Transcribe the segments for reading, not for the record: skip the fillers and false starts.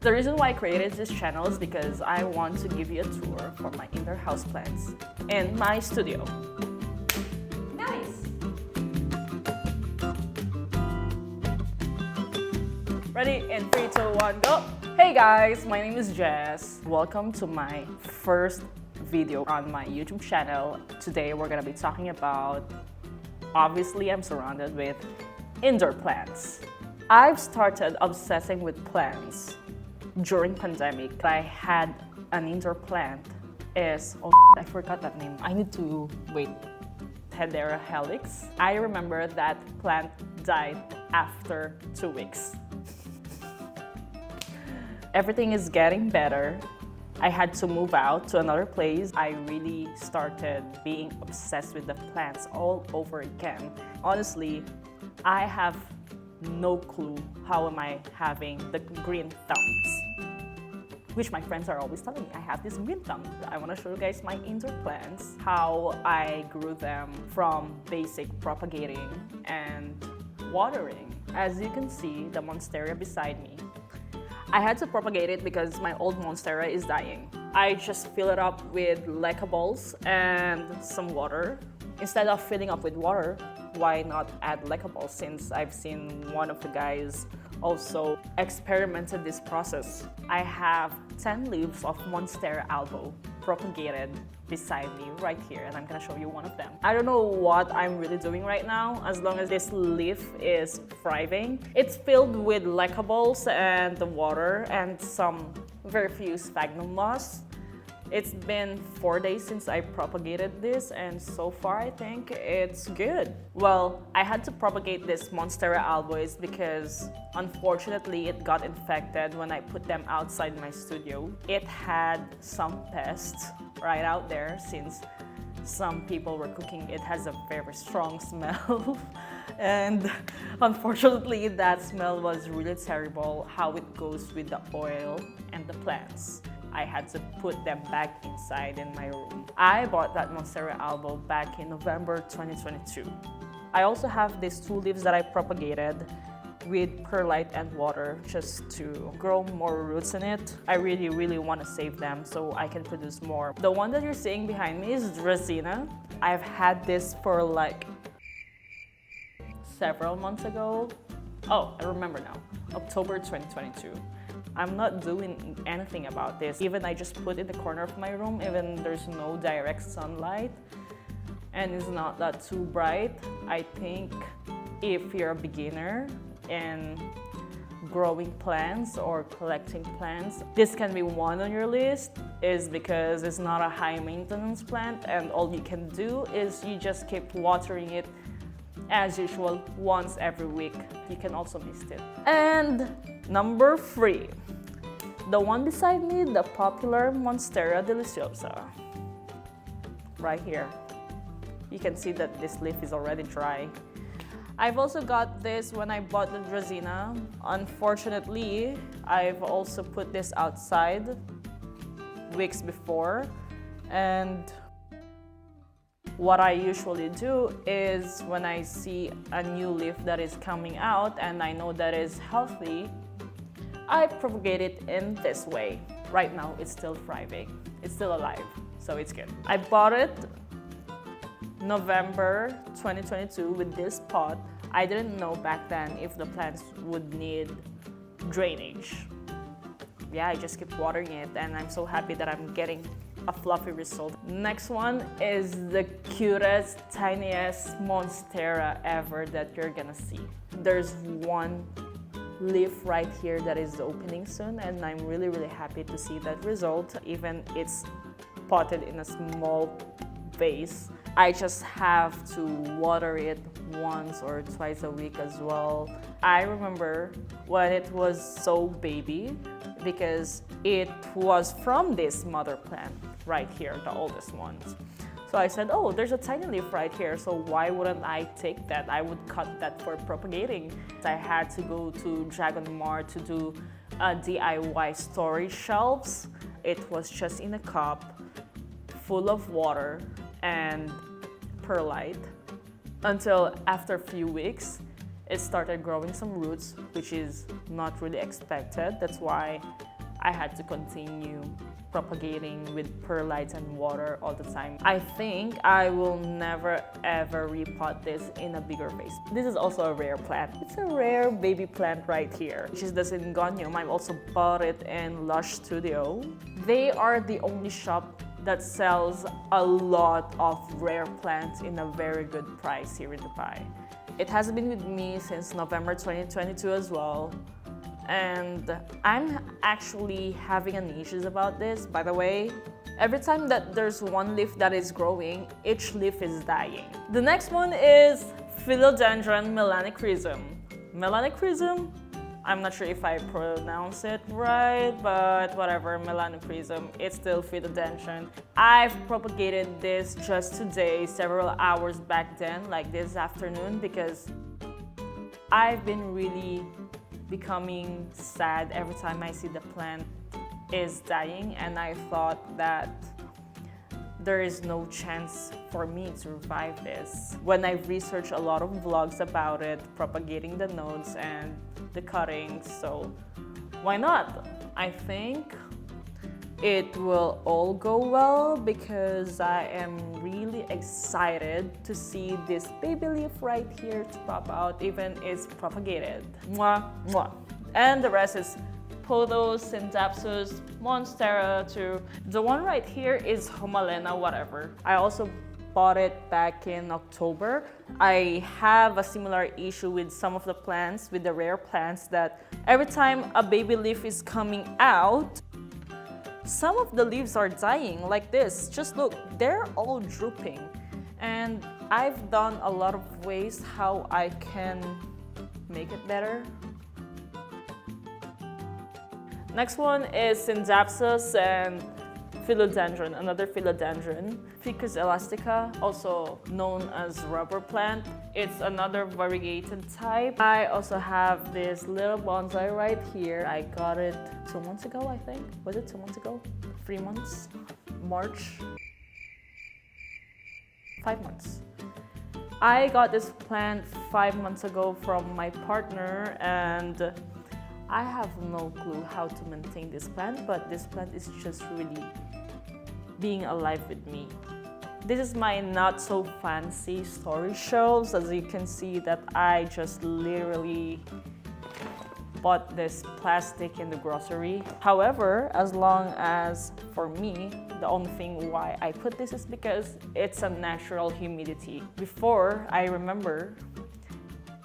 The reason why I created this channel is because I want to give you a tour for my indoor houseplants in my studio. Nice! Ready? In 3, 2, 1, go! Hey guys, my name is Jess. Welcome to my first video on my YouTube channel. Today we're gonna be talking about, obviously I'm surrounded with indoor plants. I've started obsessing with plants during pandemic. I had an indoor plant I forgot that name. I need to wait. Hedera helix. I remember that plant died after 2 weeks. Everything is getting better. I had to move out to another place. I really started being obsessed with the plants all over again. Honestly, I have no clue how am I having the green thumbs, which my friends are always telling me I have this green thumb. I want to show you guys my indoor plants, how I grew them from basic propagating and watering. As you can see, the Monstera beside me, I had to propagate it because my old Monstera is dying. I just fill it up with lecables and some water. Instead of filling up with water, why not add lecables, since I've seen one of the guys also experimented this process. I have 10 leaves of Monstera Albo propagated beside me right here, and I'm gonna show you one of them. I don't know what I'm really doing right now, as long as this leaf is thriving. It's filled with lecables and the water and some very few sphagnum moss. It's been 4 days since I propagated this, and so far I think it's good. Well, I had to propagate this Monstera Albo is because unfortunately it got infected when I put them outside my studio. It had some pests right out there since some people were cooking. It has a very strong smell. And unfortunately that smell was really terrible, how it goes with the oil and the plants. I had to put them back inside in my room. I bought that Monstera Albo back in November 2022. I also have these 2 leaves that I propagated with perlite and water just to grow more roots in it. I really want to save them so I can produce more. The one that you're seeing behind me is Dracaena. I've had this for like several months ago. Oh, I remember now, October 2022. I'm not doing anything about this. Even I just put it in the corner of my room, even there's no direct sunlight and it's not that too bright. I think if you're a beginner in growing plants or collecting plants, this can be one on your list, is because it's not a high maintenance plant and all you can do is you just keep watering it as usual once every week. You can also mist it. And number 3, the one beside me, the popular Monstera Deliciosa. Right here. You can see that this leaf is already dry. I've also got this when I bought the Dracaena. Unfortunately, I've also put this outside weeks before, and what I usually do is when I see a new leaf that is coming out and I know that is healthy, I propagate it in this way. Right now, it's still thriving. It's still alive, so it's good. I bought it November 2022 with this pot. I didn't know back then if the plants would need drainage. Yeah, I just keep watering it and I'm so happy that I'm getting a fluffy result. Next one is the cutest, tiniest Monstera ever that you're gonna see. There's one leaf right here that is opening soon, and I'm really happy to see that result. Even it's potted in a small vase. I just have to water it once or twice a week as well. I remember when it was so baby because it was from this mother plant right here, the oldest ones. So I said, oh, there's a tiny leaf right here, so why wouldn't I take that? I would cut that for propagating. I had to go to Dragon Mart to do DIY storage shelves. It was just in a cup full of water and perlite until after a few weeks it started growing some roots, which is not really expected. That's why I had to continue propagating with perlites and water all the time. I think I will never ever repot this in a bigger vase. This is also a rare plant. It's a rare baby plant right here, which is the Syngonium. I've also bought it in Lush Studio. They are the only shop that sells a lot of rare plants in a very good price here in Dubai. It has been with me since November 2022 as well. And I'm actually having an issues about this, by the way. Every time that there's one leaf that is growing, each leaf is dying. The next one is Philodendron Melanochrysum. Melanochrysum? I'm not sure if I pronounce it right, but whatever, Melanochrysum, it's still Philodendron. I've propagated this just today, several hours back then, like this afternoon, because I've been really becoming sad every time I see the plant is dying, and I thought that there is no chance for me to survive this. When I researched a lot of vlogs about it, propagating the nodes and the cuttings, so why not? I think it will all go well because I am really excited to see this baby leaf right here to pop out, even it's propagated. Mwah, mwah. And the rest is Pothos, Scindapsus, Monstera too. The one right here is Homalomena, whatever. I also bought it back in October. I have a similar issue with some of the plants, with the rare plants, that every time a baby leaf is coming out, some of the leaves are dying like this. Just look, they're all drooping. And I've done a lot of ways how I can make it better. Next one is Scindapsus and Philodendron, another Philodendron. Ficus Elastica, also known as rubber plant. It's another variegated type. I also have this little bonsai right here. I got it 2 months ago, I think. Was it 2 months ago? 3 months? March? 5 months. I got this plant 5 months ago from my partner, and I have no clue how to maintain this plant, but this plant is just really being alive with me. This is my not so fancy storage shelves. As you can see that I just literally bought this plastic in the grocery. However, as long as for me, the only thing why I put this is because it's a natural humidity. Before, I remember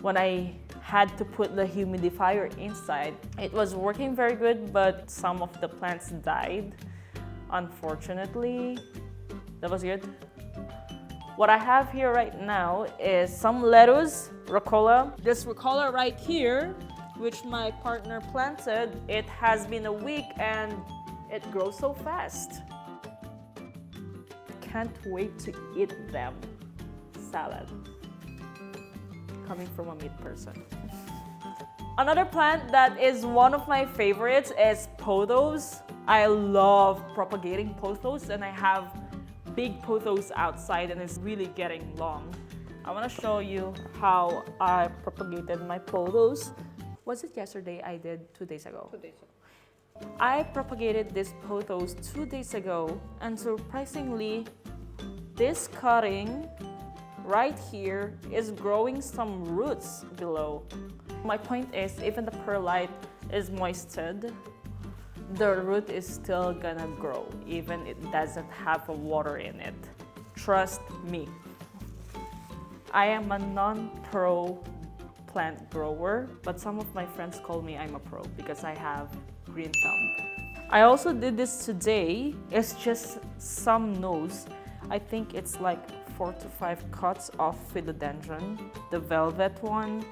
when I had to put the humidifier inside, it was working very good, but some of the plants died. Unfortunately, that was good. What I have here right now is some lettuce, rucola. This rucola right here, which my partner planted, it has been a week and it grows so fast. Can't wait to eat them. Salad. Coming from a meat person. Another plant that is one of my favorites is pothos. I love propagating pothos, and I have big pothos outside and it's really getting long. I want to show you how I propagated my pothos. Was it yesterday? I did 2 days ago. 2 days ago. I propagated this pothos 2 days ago, and surprisingly, this cutting right here is growing some roots below. My point is, even the perlite is moisted, the root is still gonna grow, even it doesn't have water in it. Trust me. I am a non-pro plant grower, but some of my friends call me I'm a pro because I have green thumb. I also did this today. It's just some nodes. I think it's like 4 to 5 cuts of Philodendron, the velvet one.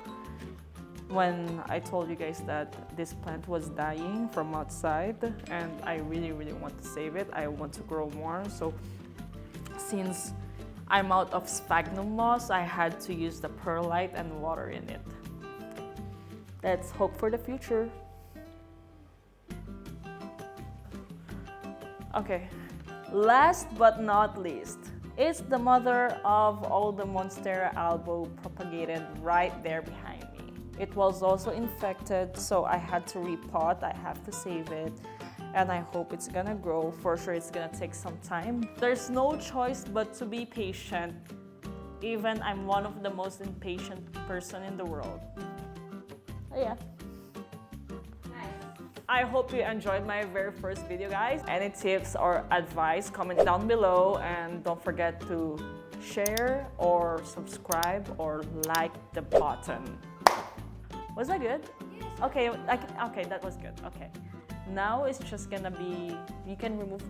When I told you guys that this plant was dying from outside and I really want to save it, I want to grow more. So since I'm out of sphagnum moss, I had to use the perlite and water in it. Let's hope for the future. Okay, last but not least, it's the mother of all the Monstera Albo propagated right there behind me. It was also infected, so I had to repot. I have to save it. and I hope it's gonna grow. For sure, it's gonna take some time. There's no choice but to be patient. Even I'm one of the most impatient person in the world. Oh yeah. I hope you enjoyed my very first video, guys. Any tips or advice, comment down below, and don't forget to share or subscribe or like the button. Was that good? Yes. Okay, okay, that was good. Okay. Now it's just gonna be, you can remove